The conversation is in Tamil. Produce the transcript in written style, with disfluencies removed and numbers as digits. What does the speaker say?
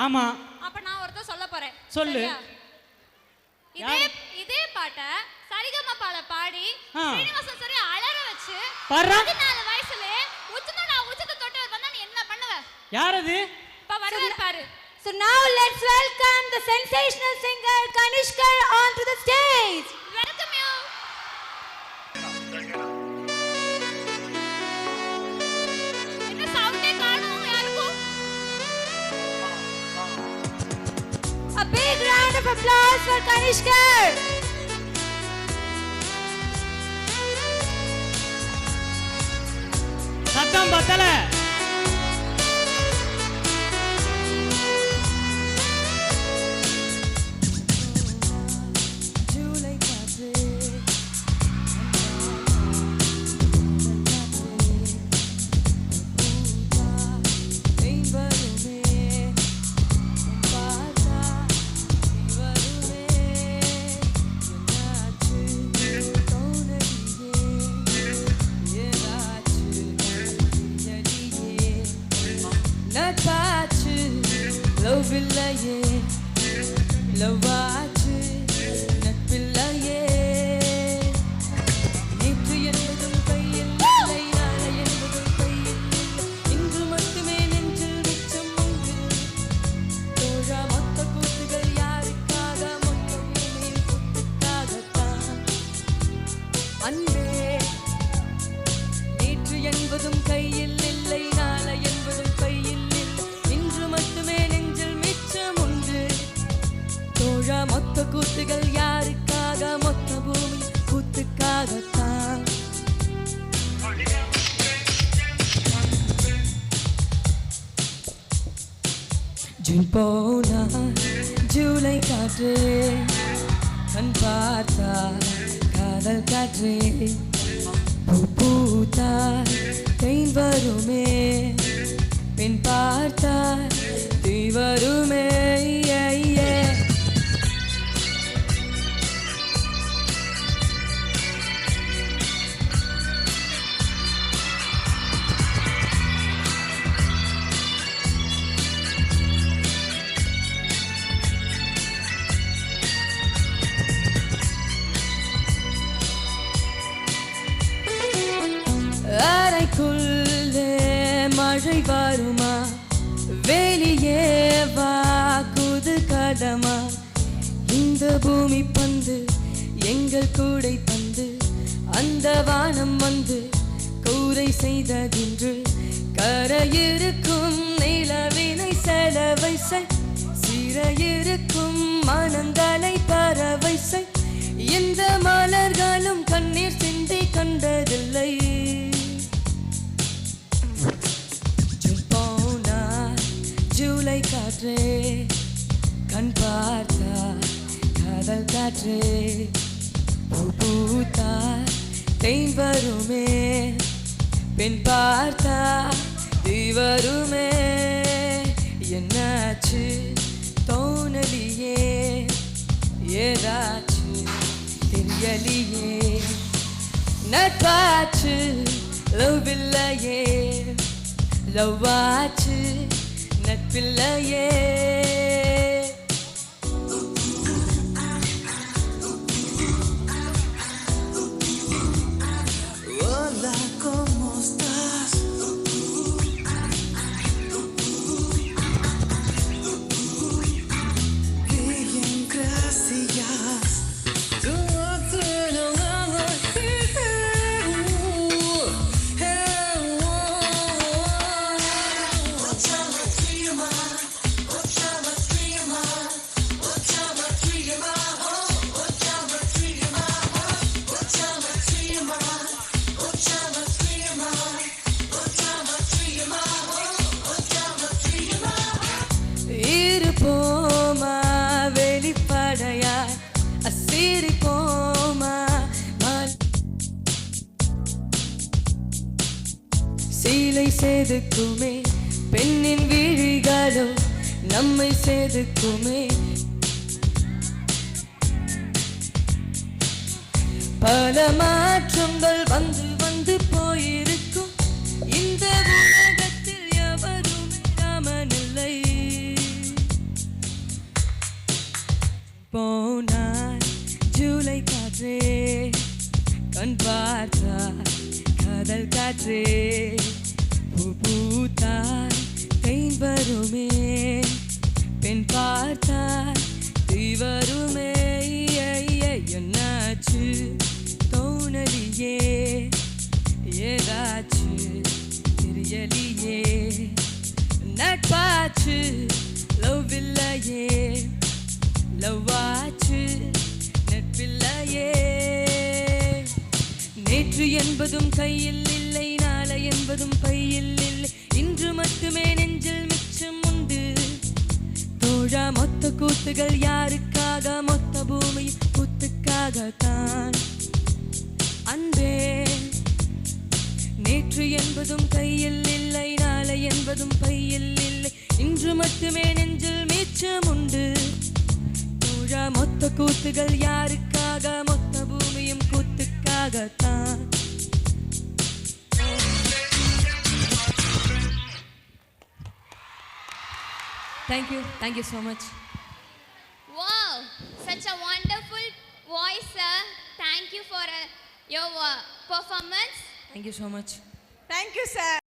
ஆமா. அப்ப நான் ஒருத்த சொல்ல போறேன். சொல்லு. இதே பாட்ட சரிகமபால பாடி ஸ்ரீனிவாசன் சரி அலற வச்சு 14 வயசுல உச்சத்தை தொட்டவர் வந்தா நீ என்ன பண்ணுவ? யார் அது? வருவார் பாரு. So now let's welcome the sensational singer Kanishkar onto the stage. Welcome you. என்ன சவுண்டே காணோம் யாருக்கும்? A big round of applause for Kanishkar. சத்தம் பத்தல. கூத்துகள் யாருக்காக மொத்த பூமி கூத்துக்காகத்தான். ஜூன் போனா ஜூலை காற்று கண் பார்த்தா காதல் காற்று பூத்தா தேன் வருமே பெண் பார்த்தா தீ வருமே. அறைக்குள்ளே மழை வருமா வெளியே வா குது கடமா இந்த பூமி பந்து எங்கள் கூடை தந்து அந்த வானம் வந்து கூரை செய்ததின்று கரையிருக்கும் நிலவினை செலவை சிறையிருக்கும் மனங்களை பறவை எந்த மலர்களும் கண்ணீர் சிந்தி கண்டதில்லை. ஜூலை காற்றே கண் பார்த்தா காதல் காற்றே பூத்தா தேன் வருமே பெண் பார்த்தா தீ வருமே. என்னாச்சு தோணலியே ஏதாச்சு தெரியலியே நட்பாச்சு லவ் இல்லையே லவ்வாச்சு நட்பில்லையே. Hola, ¿cómo estás? Bien, gracias. போமா வெளிப்படையா அசிரி போமா சீலை சேதுக்குமே பெண்ணின் விழிகளோ நம்மை சேதுக்குமே. பல மாற்றங்கள் வந்து வந்து போயிருக்கும் இந்த உலகத்தில் எவரும் ராமனில்லை. பூத்தாய் தேன் வருமே பெண் பார்த்தாய் தீ வருமே என்னாச்சு தோணலியே ஏதாச்சு தெரியலியே நட்பாச்சு லவ் இல்லையே லவ் ஆச்சு நட்பில்லையே நேற்று என்பதும் கையில் இல்லை நாளை என்பதும் பையில் இல்லை இன்று மட்டுமே நெஞ்சில் மிச்சம் உண்டு தோழா மொத்த கூத்துகள் யாருக்காக மொத்த பூமி கூத்துக்காகத்தான் அன்பே நேற்று என்பதும் கையில் இல்லை நாளை என்பதும் பையில் இல்லை இன்று மட்டுமே நெஞ்சில் மிச்சம் உண்டு தோழா மொத்த கூத்துகள் யாருக்காக மொத்த பூமியும் கூத்துக்காகத்தான் Thank you so much. Wow, such a wonderful voice, sir. Thank you for your performance. Thank you so much. Thank you, sir.